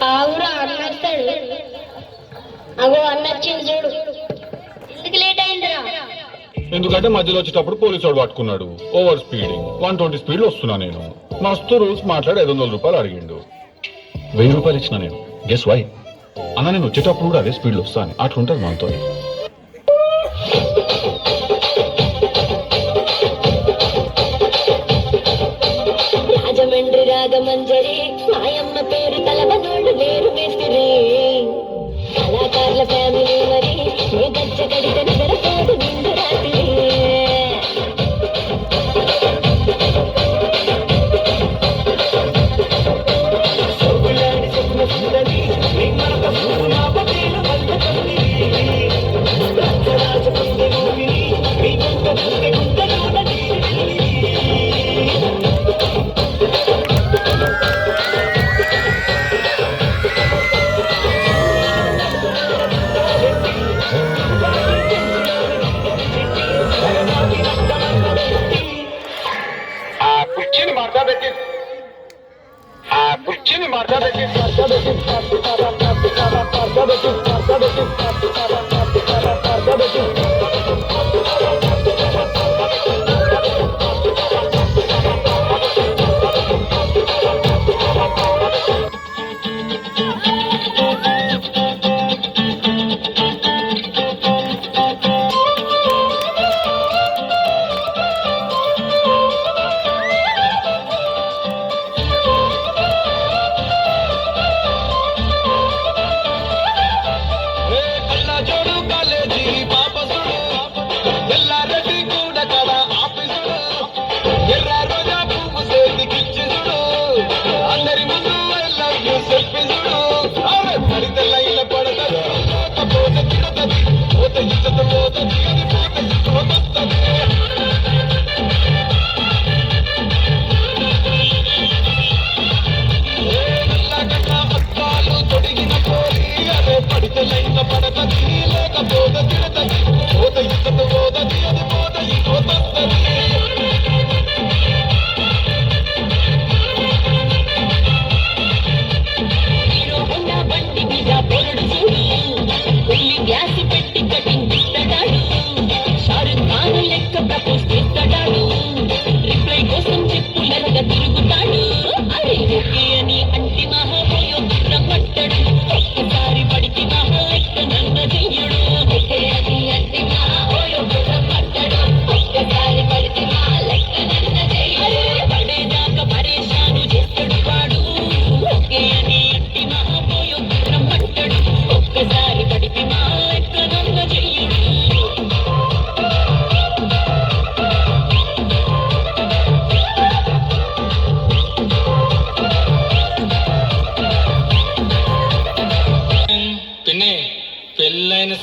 ఆవురా అన్నస్తాడు. అగో అన్నొచ్చింది చూడు. ఎందుకు లేట్ అయిందిరా? ఎందుకంటే మధ్యలో వచ్చేటప్పుడు పోలీసు వాడు పట్టుకున్నాడు. ఓవర్ స్పీడింగ్ 120 స్పీడ్లో వస్తున్నా నేను. మస్తు రూల్స్ మాట్లాడి 500 రూపాయలు అడిగిండు. 1000 రూపాయలు ఇచ్చిన నేను. Guess why? అన్న నేను వచ్చేటప్పుడు కూడా అదే స్పీడ్లో వస్తాను. అట్లుంటుంది మనతో. రాజమండ్రి రాగమంజరి మాయమ్మ పేరు తలవనోళ్ళు వేరు మేస్తిరి. కళాకారుల ఫ్యామిలీ మరి ఏ గచ్చ కడితే నిద్రపోదు నిండు రాత్రి. కుర్చీని మార్చబెట్టి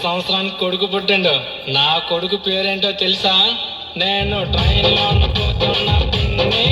సంవత్సరానికి కొడుకు పుట్టిండు. నా కొడుకు పేరేంటో తెలుసా? నేను ట్రైన్లో పోతున్నా పిన్ని.